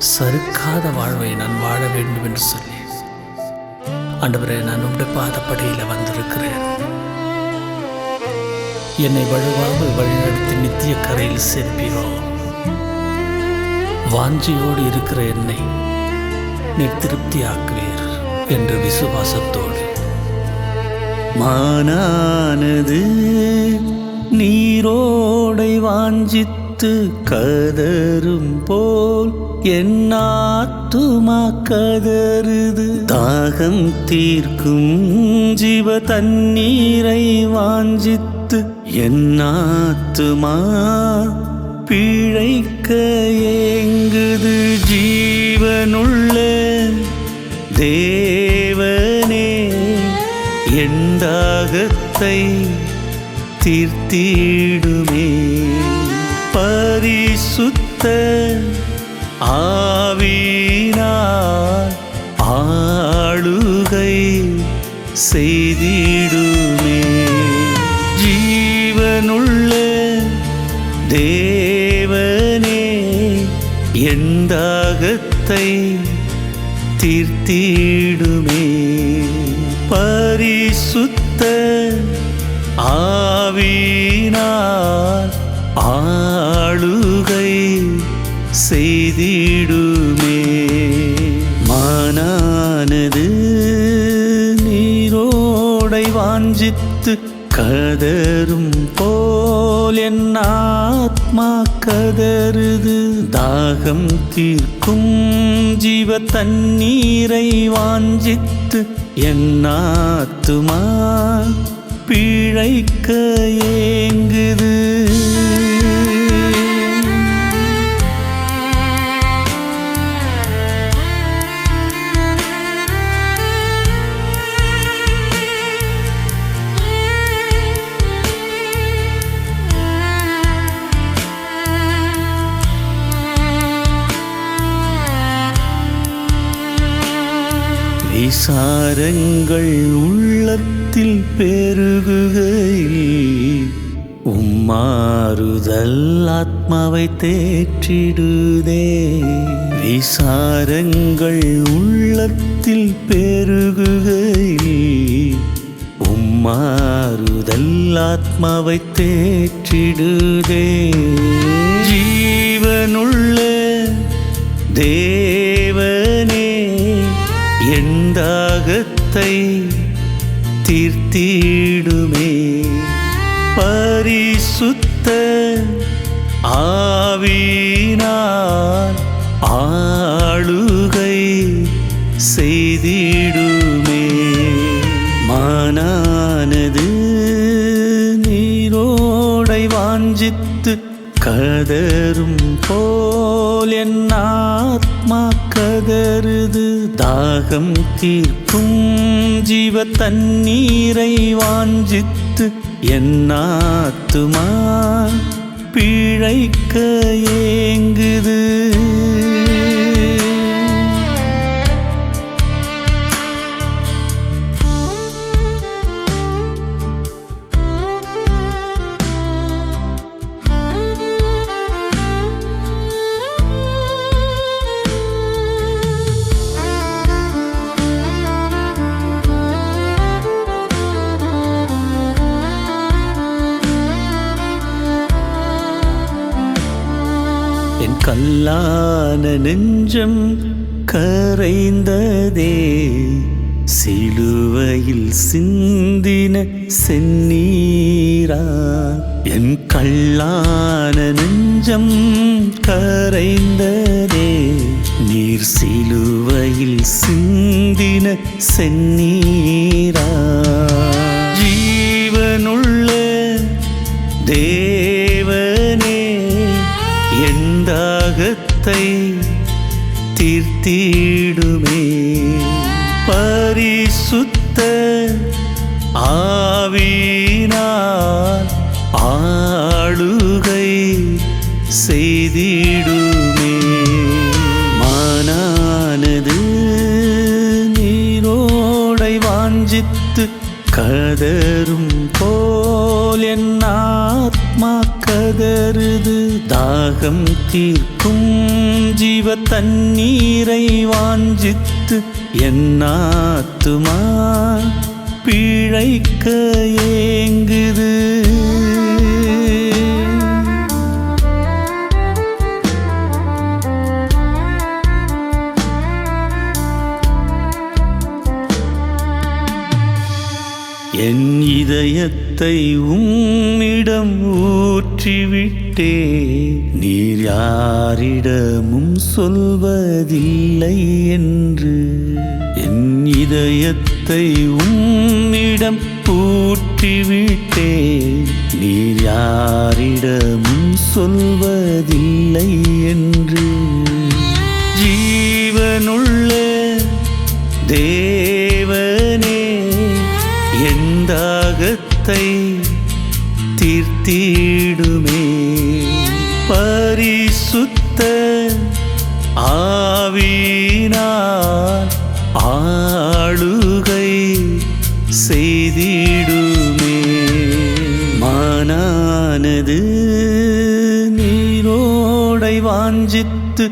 சறுக்காத வாழ்வை நான் வாழ வேண்டும் என்று சொல்லி ஆண்டவரே, நான் உடைய பாதப்படியில் வந்திருக்கிறேன். என்னை வழுவாமல் வழிநடத்தி நித்திய கரையில் சேர்ப்பீரோ? வாஞ்சியோடு இருக்கிற என்னை நீர் திருப்தியாக்குவீர் என்ற விசுவாசத்தோடு மானானது நீரோடை வாஞ்சித்து கதரும் போல் என் ஆத்துமா கதறுது. தாகம் தீர்க்கும் ஜீவ தண்ணீரை வாஞ்சித்து என் ஆத்துமா பிழைக்க ஏங்குது. ஜீவனுள்ள தேவனே, என் தாகத்தை தீர்த்திடுமே. பரிசுத்த ஆவியினால் ஆளுகை செய்திடுமே. ஜீவனுள்ள தேவனே, என் தாகத்தை தீர்த்திடுமே. பரிசுத்த ஆவியினால் ஆளுகை செய்திடுமே. மானானது நீரோடை வாஞ்சித்து கதரும் போல் என் ஆத்மா கதறுது. தாகம் தீர்க்கும் ஜீவ தண்ணீரை வாஞ்சித்து என் ஆத்துமா பிழைக்க ஏங்குது. விசாரங்கள் உள்ளத்தில் பெருகுகையில் உம்மாறுதல் ஆத்மாவை தேற்றிடுதே. விசாரங்கள் உள்ளத்தில் பெருகுகையில் உம்மாறுதல் ஆத்மாவை தேற்றிடுதே. ஜீவனுள்ள தேவனே, என் தாகத்தை தீர்த்திடுமே. பரிசுத்த ஆவியினால் ஆளுகை செய்திடுமே. மானானது நீரோடை வாஞ்சித்து கதரும் போல் என் ஆத்மா கதறுது. தாகம் தீர்க்கும் ஜீவ தண்ணீரை வாஞ்சித்து என் ஆத்துமா பிழைக்க ஏங்குது. என் கல்லான நெஞ்சம் கரைந்ததே, சிலுவையில் சிந்தின செந்நீரா. என் கல்லான நெஞ்சம் கரைந்ததே, நீர் சிலுவையில் சிந்தின செந்நீரா. ஜீவனுள்ள தேவனே, என் தாகத்தை தீர்த்திடுமே. பரிசுத்த ஆவியினால் ஆளுகை செய்திடுமே. மானானது நீரோடை வாஞ்சித்து கதரும் போல் என் ஆத்மா கதறுது தாகம் தீர்க்கும் ஜீவ தண்ணீரை வாஞ்சித்து என் ஆத்துமா பிழைக்க ஏங்குது. என் இதயத்தை உம்மிடம் ஊற்றிவிட்டே நீர் யாரிடமும் சொல்வதில்லை என்று. என் இதயத்தை உம்மிடம் ஊற்றிவிட்டே நீர் யாரிடமும் சொல்வதில்லை என்று. ஜீவனுள்ள தேவனே என் தாகத்தை தீர்த்திடுமே. பரிசுத்த ஆவியினால் ஆளுகை செய்திடுமே. மானானது நீரோடை வாஞ்சித்து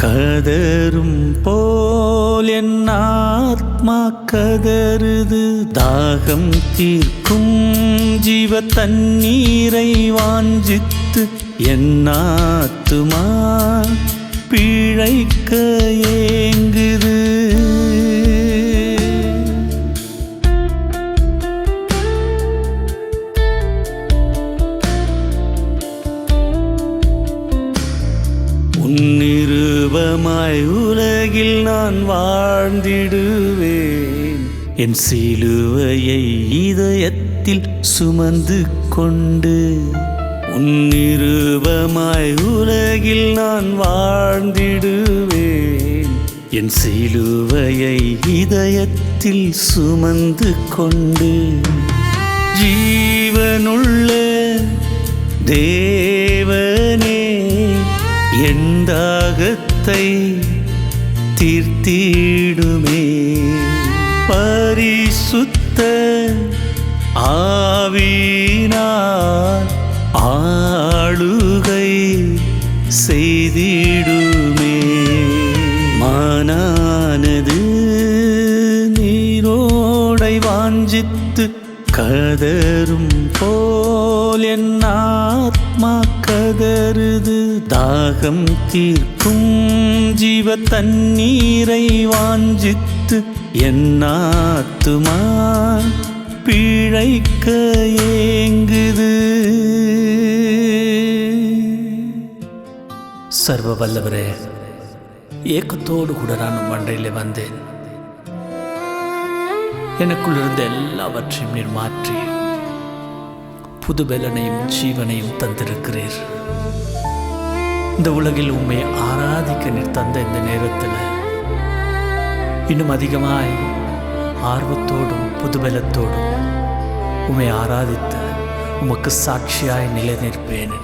கதரும் போல் என் ஆத்மா கதறுது தாகம் தீர்க்கும் ஜீவ தண்ணீரை வாஞ்சித்து என் ஆத்துமா பிழைக்க ஏங்குது. உன்னிருபமாய் உலகில் நான் வாழ்ந்திடுவேன். என் சிலுவையை இதயத்தில் சுமந்து கொண்டு. உன்னிருபமாய் உலகில் நான் வாழ்ந்திடுவேன். என் சிலுவையை இதயத்தில் சுமந்து கொண்டு. ஜீவனுள்ள தேவனே என் தாகத்தை தீர்த்திடுமே. பரிசுத்த ஆவியினால் ஆளுகை செய்திடுமே. மானானது நீரோடை வாஞ்சித்து கதரும் போல் என் ஆத்மா கதறுது தாகம் தீர்க்கும் ஜீவ தண்ணீரை வாஞ்சித்து என் ஆத்துமா பிழைக்க ஏங்குது. சர்வ வல்லவரே, ஏக்கத்தோடு கூட நான் மண்டையில் வந்தேன். எனக்குள் இருந்த எல்லாவற்றையும் நீர் மாற்றி புது பலனையும் ஜீவனையும் தந்திருக்கிறீர். இந்த உலகில் உம்மை ஆராதிக்க நீர் தந்த இந்த நேரத்தில் இன்னும் அதிகமாய் ஆர்வத்தோடும் புதுபலத்தோடும் உம்மை ஆராதித்து உமக்கு சாட்சியாய் நிலை நிற்பேன்.